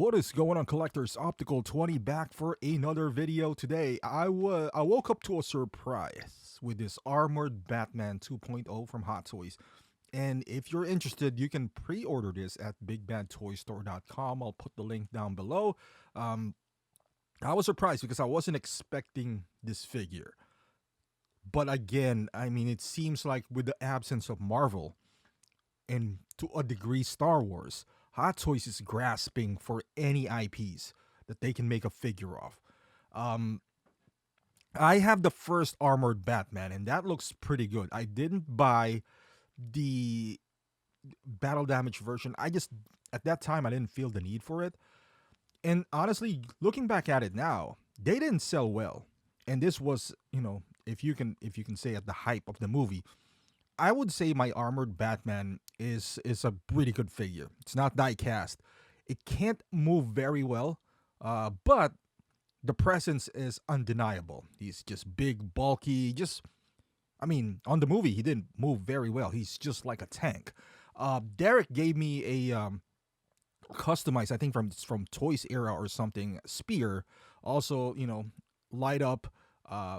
What is going on, collectors? Optical 20 back for another video today. I woke up to a surprise with this armored Batman 2.0 from Hot Toys. And if you're interested, you can pre-order this at bigbadtoystore.com. I'll put the link down below. I was surprised because I wasn't expecting this figure. But again, I mean, it seems like with the absence of Marvel and to a degree Star Wars, Hot Toys is grasping for any IPs that they can make a figure of. I have the first armored Batman, and that looks pretty good. I didn't buy the battle damage version. At that time, I didn't feel the need for it. And honestly, looking back at it now, they didn't sell well. And this was, if you can say at the hype of the movie, I would say my armored Batman is a pretty good figure. It's not die cast. It can't move very well, but the presence is undeniable. He's just big, bulky. On the movie, he didn't move very well. He's just like a tank. Derek gave me a customized, I think from Toys Era or something, spear. Also, light up. I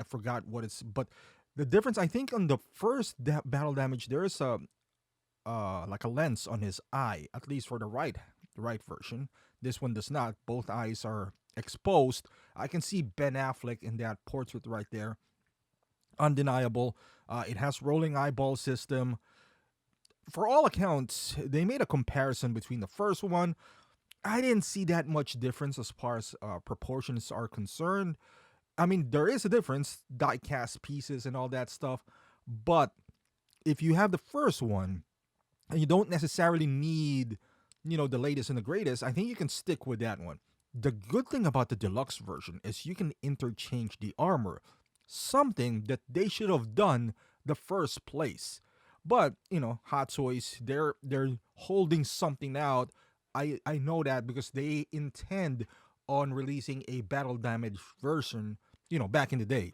forgot what it's, but the difference, I think, on the first battle damage, there is a like a lens on his eye, at least for the right version. This one does not. Both eyes are exposed. I can see Ben Affleck in that portrait right there. Undeniable. It has rolling eyeball system. For all accounts, they made a comparison between the first one. I didn't see that much difference as far as proportions are concerned. I mean, there is a difference, die-cast pieces and all that stuff, but if you have the first one, and you don't necessarily need, the latest and the greatest, I think you can stick with that one. The good thing about the deluxe version is you can interchange the armor, something that they should have done the first place. But, Hot Toys, they're holding something out. I know that because they intend on releasing a battle damage version, back in the day.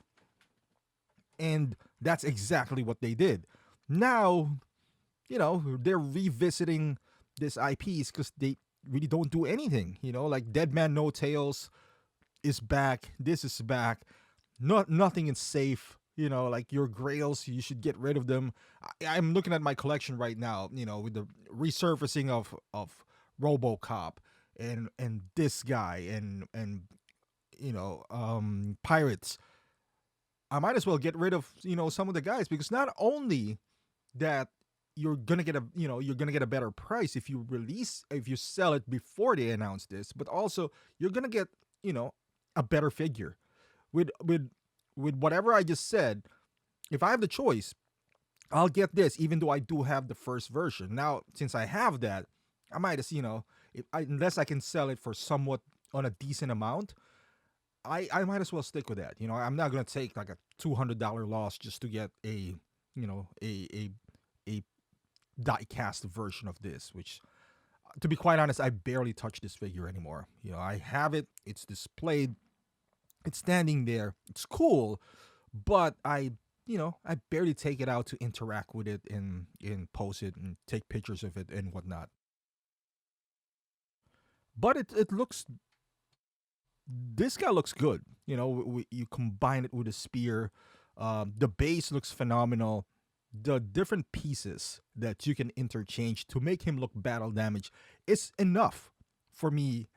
And that's exactly what they did. Now, they're revisiting this IPs because they really don't do anything. Like Dead Man No Tales is back. This is back. Nothing is safe. Like your grails, you should get rid of them. I'm looking at my collection right now, with the resurfacing of RoboCop and this guy and pirates. I might as well get rid of some of the guys, because not only that you're gonna get a better price if you sell it before they announce this, but also you're gonna get a better figure with whatever I just said. If I have the choice, I'll get this, even though I do have the first version. Now, since I have that, I might as unless I can sell it for somewhat on a decent amount, I might as well stick with that. I'm not gonna take like a $200 loss just to get a die cast version of this. Which, to be quite honest, I barely touch this figure anymore. I have it. It's displayed. It's standing there. It's cool, but I barely take it out to interact with it and post it and take pictures of it and whatnot. But it looks. This guy looks good. You combine it with a spear. The base looks phenomenal. The different pieces that you can interchange to make him look battle damage is enough for me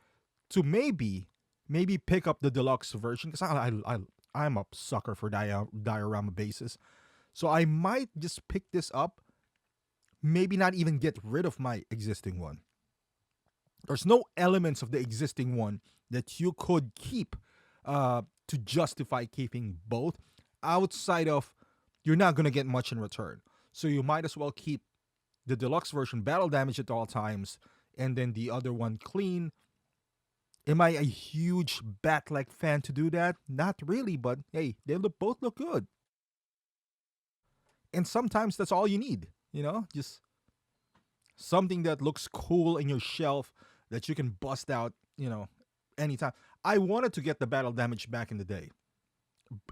to maybe pick up the deluxe version, because I'm a sucker for diorama bases. So I might just pick this up. Maybe not even get rid of my existing one. There's no elements of the existing one that you could keep to justify keeping both, outside of you're not going to get much in return. So you might as well keep the deluxe version battle damage at all times, and then the other one clean. Am I a huge Bat-like fan to do that? Not really, but hey, both look good. And sometimes that's all you need, just something that looks cool in your shelf that you can bust out, anytime. I wanted to get the battle damage back in the day.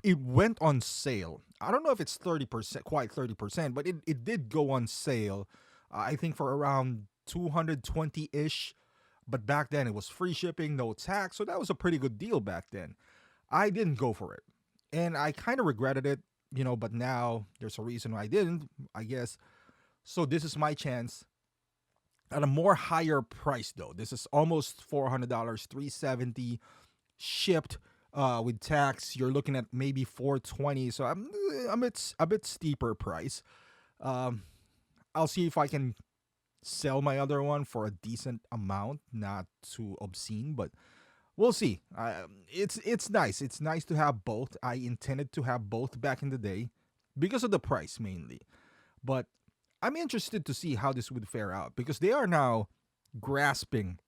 It went on sale. I don't know if it's 30%, quite 30%, but it did go on sale. I think for around 220-ish. But back then it was free shipping, no tax, so that was a pretty good deal back then. I didn't go for it. And I kind of regretted it, but now there's a reason why I didn't, I guess. So this is my chance at a more higher price though. This is almost $400, 370 shipped with tax. You're looking at maybe 420. So it's a bit steeper price. Um, I'll see if I can sell my other one for a decent amount, not too obscene, but we'll see. It's nice. It's nice to have both. I intended to have both back in the day because of the price mainly, but I'm interested to see how this would fare out because they are now grasping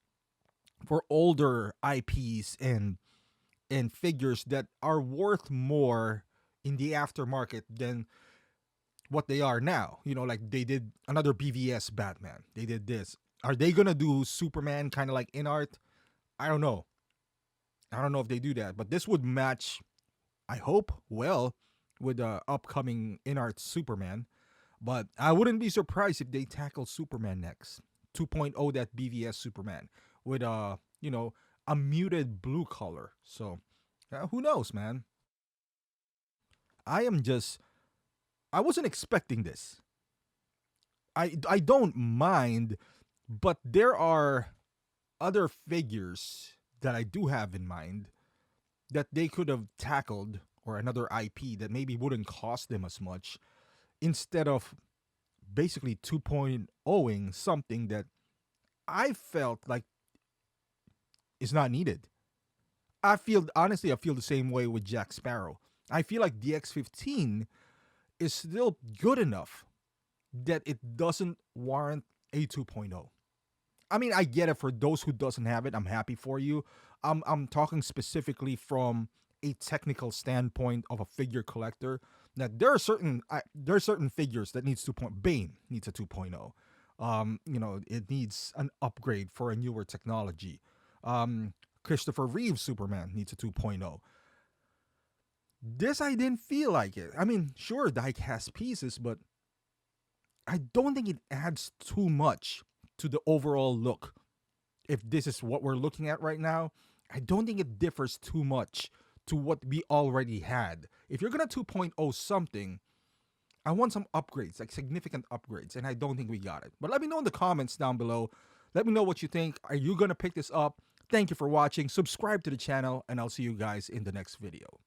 for older IPs and figures that are worth more in the aftermarket than what they are now. Like they did another BVS Batman. They did this. Are they gonna do Superman kind of like in art? I don't know. I don't know if they do that, but this would match, I hope, well with the upcoming in art Superman. But I wouldn't be surprised if they tackle Superman next. 2.0 that BVS Superman with a muted blue color. So who knows, man? I am just I wasn't expecting this. I don't mind, but there are other figures that I do have in mind that they could have tackled or another IP that maybe wouldn't cost them as much instead of basically 2.0ing something that I felt like is not needed. I feel the same way with Jack Sparrow. I feel like DX15 is still good enough that it doesn't warrant a 2.0. I mean, I get it for those who doesn't have it. I'm happy for you. I'm talking specifically from a technical standpoint of a figure collector. Now there are certain figures that needs 2.0. Bane needs a 2.0. It needs an upgrade for a newer technology. Christopher Reeve Superman needs a 2.0. This I didn't feel like it. I mean, sure, Dyke has pieces, but I don't think it adds too much to the overall look. If this is what we're looking at right now, I don't think it differs too much to what we already had. If you're gonna 2.0 something, I want some upgrades, like significant upgrades, and I don't think we got it. But let me know in the comments down below. Let me know what you think. Are you gonna pick this up? Thank you for watching. Subscribe to the channel, and I'll see you guys in the next video.